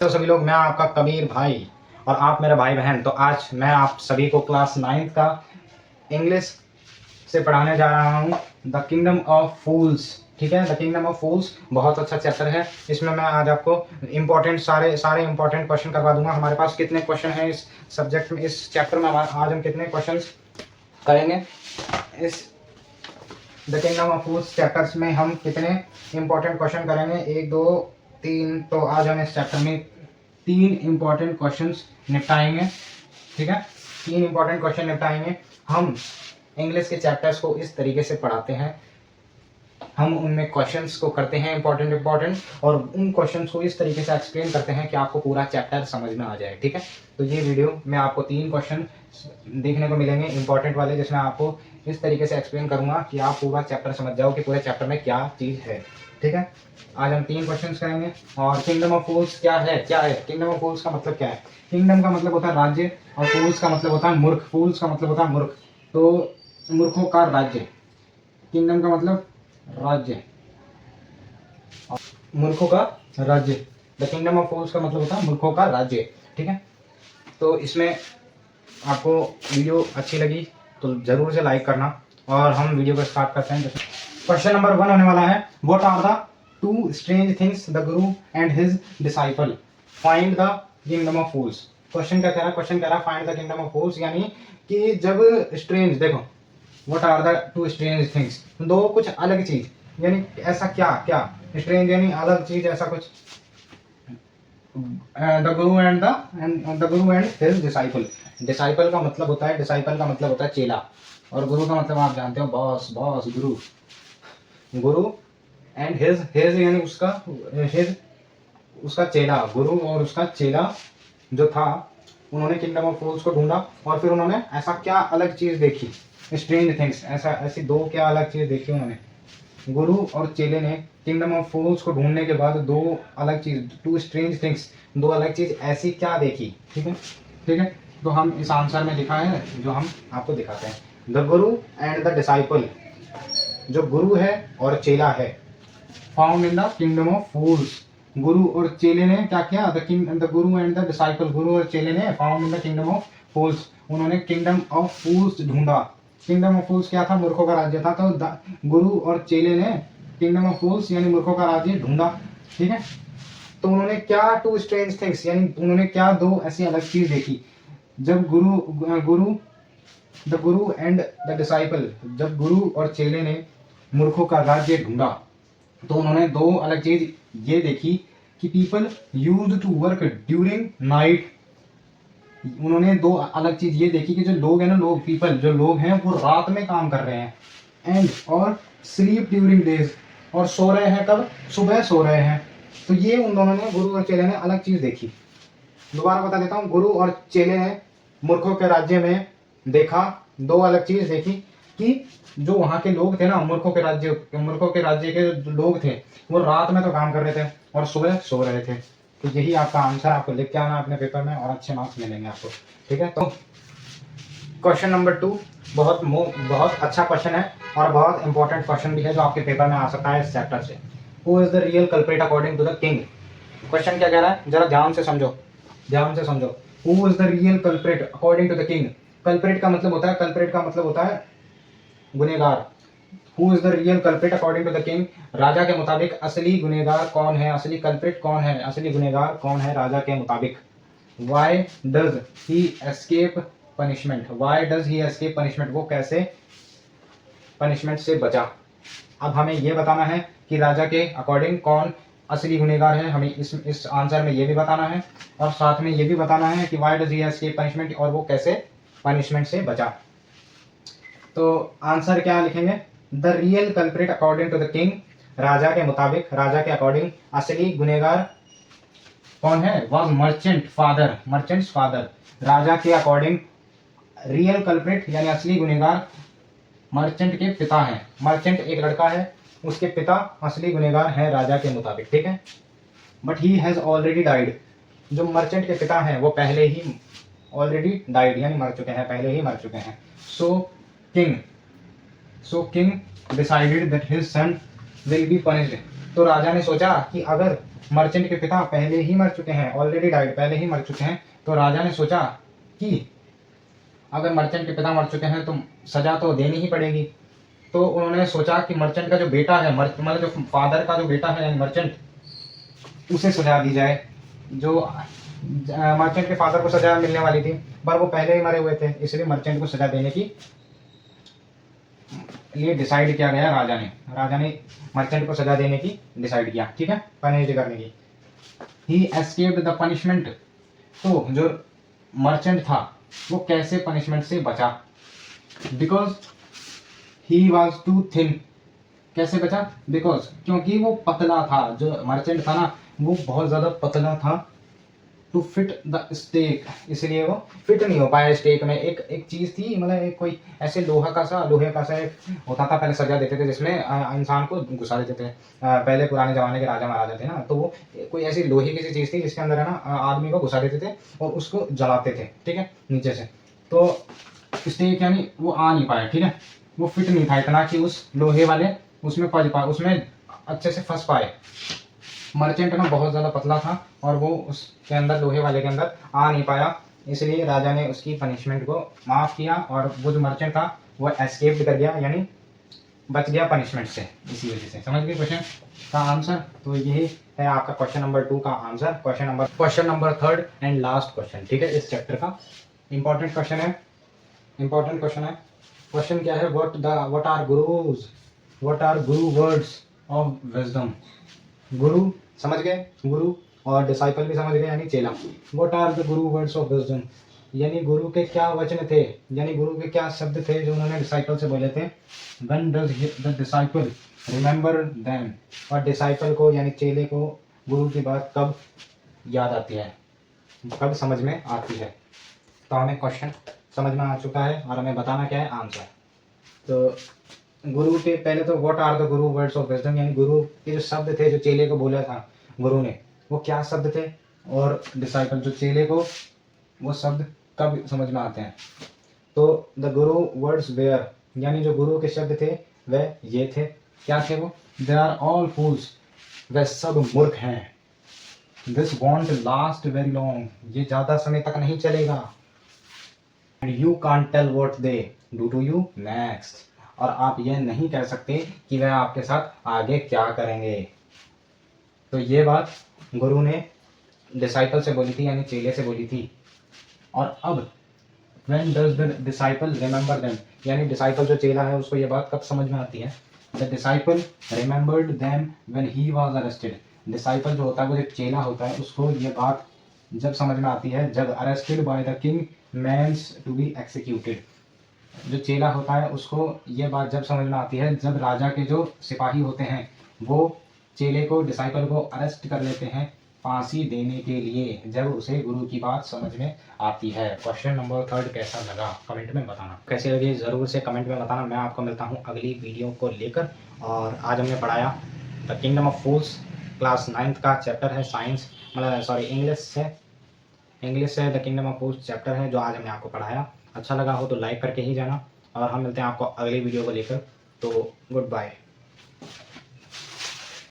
तो सभी लोग, मैं आपका कबीर भाई और आप मेरे भाई बहन। तो आज मैं आप सभी को क्लास 9th का इंग्लिश से पढ़ाने जा रहा हूँ द किंगडम ऑफ फूल्स। ठीक है, द किंगडम ऑफ फूल्स बहुत अच्छा चैप्टर है। इसमें मैं आज आपको इंपॉर्टेंट सारे इंपॉर्टेंट क्वेश्चन करवा दूंगा। हमारे पास कितने क्वेश्चन हैं इस सब्जेक्ट में, इस चैप्टर में आज हम कितने क्वेश्चन करेंगे इस the kingdom of fools chapters में, हम कितने इंपॉर्टेंट क्वेश्चन करेंगे, 1 2 3। तो आज हम इस चैप्टर में 3 इंपॉर्टेंट क्वेश्चंस निपटाएंगे। ठीक है, 3 इंपॉर्टेंट क्वेश्चन निपटाएंगे। हम इंग्लिश के चैप्टर्स को इस तरीके से पढ़ाते हैं, हम उनमें क्वेश्चंस को करते हैं इंपॉर्टेंट और उन क्वेश्चंस को इस तरीके से एक्सप्लेन करते हैं कि आपको पूरा चैप्टर समझ में आ जाए। ठीक है, तो ये वीडियो में आपको 3 क्वेश्चन देखने को मिलेंगे इंपॉर्टेंट वाले, जिसमें आपको इस तरीके से एक्सप्लेन करूंगा कि आप पूरा चैप्टर समझ जाओ कि पूरे चैप्टर में क्या चीज़ है। ठीक है, आज हम 3 क्वेश्चंस करेंगे। और किंगडम ऑफ फूल्स क्या है? किंगडम ऑफ फूल्स का मतलब क्या है? किंगडम का मतलब होता है राज्य और फूल्स का मतलब होता है मूर्ख। फूल्स का मतलब होता है मूर्ख, तो मूर्खों का राज्य। किंगडम का मतलब राज्य, मूर्खों का राज्य। द किंगडम ऑफ फूल्स का मतलब होता है मूर्खों का राज्य। ठीक है, तो इसमें आपको वीडियो अच्छी लगी तो जरूर से लाइक करना और हम वीडियो को स्टार्ट करते हैं। क्वेश्चन नंबर 1 होने वाला है, what are the 2 strange things the guru and his disciple find the kingdom of fools. Question क्या कह रहा है? क्वेश्चन कह रहा है find the kingdom of fools, यानी कि जब स्ट्रेंज, देखो what are the 2 strange things, दो कुछ अलग चीज, यानी ऐसा क्या क्या स्ट्रेंज यानी अलग चीज, ऐसा कुछ। The guru and his disciple. Disciple का मतलब होता है चेला, और गुरु का मतलब आप जानते हो boss Guru. Guru and his यानी उसका चेला, गुरु और उसका चेला जो था, उन्होंने किंगडम ऑफ फूल्स को ढूंढा और फिर उन्होंने ऐसा क्या अलग चीज देखी, स्ट्रेंज थिंग्स, ऐसी 2 क्या अलग चीज देखी उन्होंने। गुरु और चेले ने किंगडम ऑफ फूल्स को ढूंढने के बाद 2 अलग चीज, 2 स्ट्रेंज थिंग्स, 2 अलग चीज ऐसी क्या देखी। ठीक है, तो हम इस आंसर में लिखा है जो हम आपको दिखाते हैं, the guru and the disciple, जो गुरु है और चेला है, found in the kingdom of fools. गुरु और चेले ने क्या किया? The guru and the disciple, गुरु और चेले ने found in the kingdom of fools, उन्होंने किंगडम ऑफ फूल्स ढूंढा। किंगडम ऑफ फूल्स क्या था? मूर्खों का राज्य था। तो गुरु और चेले ने किंगडम ऑफ फूल्स यानी मूर्खों का राज्य ढूंढा। ठीक है, तो उन्होंने क्या 2 स्ट्रेंज थिंग्स, यानी उन्होंने क्या 2 ऐसी अलग चीज देखी। जब the guru and the disciple, जब गुरु और चेले ने मूर्खों का राज्य ढूंढा तो उन्होंने 2 अलग चीज ये देखी कि people used to work during night. उन्होंने 2 अलग चीज ये देखी कि जो लोग हैं ना, जो लोग हैं वो रात में काम कर रहे हैं, एंड और स्लीप ड्यूरिंग डेज, और सो रहे हैं कब? सुबह सो रहे हैं। तो ये उन दोनों ने, गुरु और चेले ने अलग चीज देखी। दोबारा बता देता हूँ, गुरु और चेले ने मूर्खों के राज्य में देखा, 2 अलग चीज देखी कि जो वहां के लोग थे ना, मूर्खों के राज्य के जो लोग थे, वो रात में तो काम कर रहे थे और सुबह सो रहे थे। तो यही आपका आंसर, आपको लिख के आना अपने पेपर में और अच्छे मार्क्स मिलेंगे आपको। ठीक है, तो क्वेश्चन नंबर 2 बहुत अच्छा क्वेश्चन है और बहुत इंपॉर्टेंट क्वेश्चन भी है, जो आपके पेपर में आ सकता है इस चैप्टर से। Who is the real culprit according to the king. Question क्या कह रहा है, जरा ध्यान से समझो। Who is the real culprit according to the king. Culprit का मतलब होता है गुनहगार। Who is the real culprit according to the king, राजा के मुताबिक असली गुनहगार कौन है, असली कल्प्रिट कौन है, असली गुनहगार कौन है राजा के मुताबिक। Why does he escape punishment? वो कैसे पनिशमेंट से बचा। अब हमें ये बताना है कि राजा के अकॉर्डिंग कौन असली गुनहगार है, हमें इस आंसर में ये भी बताना है और साथ में ये भी बताना है कि why does he escape punishment, और वो कैसे पनिशमेंट से बचा। तो आंसर क्या लिखेंगे? The real culprit according to the king, राजा के मुताबिक, राजा के अकॉर्डिंग असली गुनहगार कौन है? Was merchants father. राजा के अकॉर्डिंग रियल कल्प्रिट यानी असली गुनहगार मर्चेंट के पिता हैं। मर्चेंट एक लड़का है, उसके पिता असली गुनहगार हैं राजा के मुताबिक। ठीक है, but he has already died. जो मर्चेंट के पिता हैं वो पहले ही ऑलरेडी डाइड यानी मर चुके हैं, पहले ही मर चुके हैं। So king decided that his son will be punished. तो राजा ने सोचा कि अगर मर्चेंट के पिता पहले ही मर चुके हैं, ऑलरेडी डाइड, पहले ही मर चुके हैं, तो राजा ने सोचा कि अगर मर्चेंट के पिता मर चुके हैं तो सजा तो देनी ही पड़ेगी। तो उन्होंने सोचा कि मर्चेंट का जो बेटा है, मतलब जो फादर का जो बेटा है यानी मर्चेंट, उसे सजा दी जाए। जो मर्चेंट के फादर को सजा मिलने वाली थी पर वो पहले ही मरे हुए थे, इसलिए मर्चेंट को सजा देने की लिए डिसाइड किया गया। राजा ने मर्चेंट को सजा देने की डिसाइड किया, ठीक है, पनिश करने की। ही एस्केप्ड द पनिशमेंट। तो जो मर्चेंट था वो कैसे पनिशमेंट से बचा? Because he was too thin. कैसे बचा? बिकॉज क्योंकि वो पतला था, जो मर्चेंट था ना वो बहुत ज्यादा पतला था। टू फिट द स्टेक, इसलिए वो फिट नहीं हो पाया स्टेक में। एक चीज थी, मतलब एक कोई ऐसे लोहे का सा एक होता था, पहले सजा देते थे जिसमें इंसान को घुसा देते थे। पहले पुराने जमाने के राजा महाराजा थे ना, तो वो कोई ऐसी लोहे की सी चीज थी जिसके अंदर है ना आदमी को घुसा देते थे और उसको जलाते थे, ठीक है, नीचे से। तो स्टेक यानी वो आ नहीं पाया, ठीक है, वो फिट नहीं था इतना कि उस लोहे वाले उसमें पच पाए, उसमें अच्छे से फंस पाए। मर्चेंट ना बहुत ज़्यादा पतला था और वो उसके अंदर, लोहे वाले के अंदर आ नहीं पाया, इसलिए राजा ने उसकी पनिशमेंट को माफ़ किया और वो जो मर्चेंट था वो एस्केप्ड कर गया, यानी बच गया पनिशमेंट से। इसी वजह से समझ गए क्वेश्चन का आंसर। तो यही है आपका क्वेश्चन नंबर 2 का answer. Question number 3 and last question, ठीक है, इस चैप्टर का इंपॉर्टेंट क्वेश्चन है। क्वेश्चन क्या है? What are Guru words of wisdom. गुरु समझ गए, गुरु, और डिसाइपल भी समझ गए यानी चेला। What are the Guru words of wisdom, यानी गुरु के क्या वचन थे, यानी गुरु के क्या शब्द थे जो उन्होंने डिसाइपल से बोले थे। When does the disciple remember them, और डिसाइपल को यानी चेले को गुरु की बात कब याद आती है, कब समझ में आती है। तो हमें क्वेश्चन समझ में आ चुका है और हमें बताना क्या है, आंसर। तो गुरु के पहले तो what are the Guru words of wisdom, यानी गुरु के जो शब्द थे जो चेले को बोला था गुरु ने, वो क्या शब्द थे, और डिसाइपल जो चेले को वो शब्द कब समझ में आते हैं। तो द गुरु वर्ड्स वेयर, यानी जो गुरु के शब्द थे वह ये थे, क्या थे वो? दे आर ऑल फूल्स, वह सब मूर्ख हैं। This won't last very long, ये ज्यादा समय तक नहीं चलेगा। And you can't tell what they do to you next, और आप यह नहीं कह सकते कि वह आपके साथ आगे क्या करेंगे। तो ये बात गुरु ने डिसाइपल से बोली थी, यानी चेले से बोली थी। और अब when does the disciple remember them, यानी डिसाइपल जो चेला है उसको ये बात कब समझ में आती है? The disciple remembered them when he was arrested. Disciple जो होता है, वो जो चेला होता है, उसको ये बात जब समझ में आती है जब arrested by the king men's to be executed. जो चेला होता है उसको ये बात जब समझ में आती है जब राजा के जो सिपाही होते हैं वो चेले को, डिसाइपल को अरेस्ट कर लेते हैं फांसी देने के लिए, जब उसे गुरु की बात समझ में आती है। क्वेश्चन नंबर 3 कैसा लगा कमेंट में बताना, कैसे लगे ज़रूर से कमेंट में बताना। मैं आपको मिलता हूँ अगली वीडियो को लेकर। और आज हमने पढ़ाया the kingdom of fools, class 9th का चैप्टर है साइंस, मतलब सॉरी इंग्लिश से the kingdom of fools chapter है जो आज हमने आपको पढ़ाया। अच्छा लगा हो तो लाइक करके ही जाना, और हम मिलते हैं आपको अगली वीडियो को लेकर। तो गुड बाय।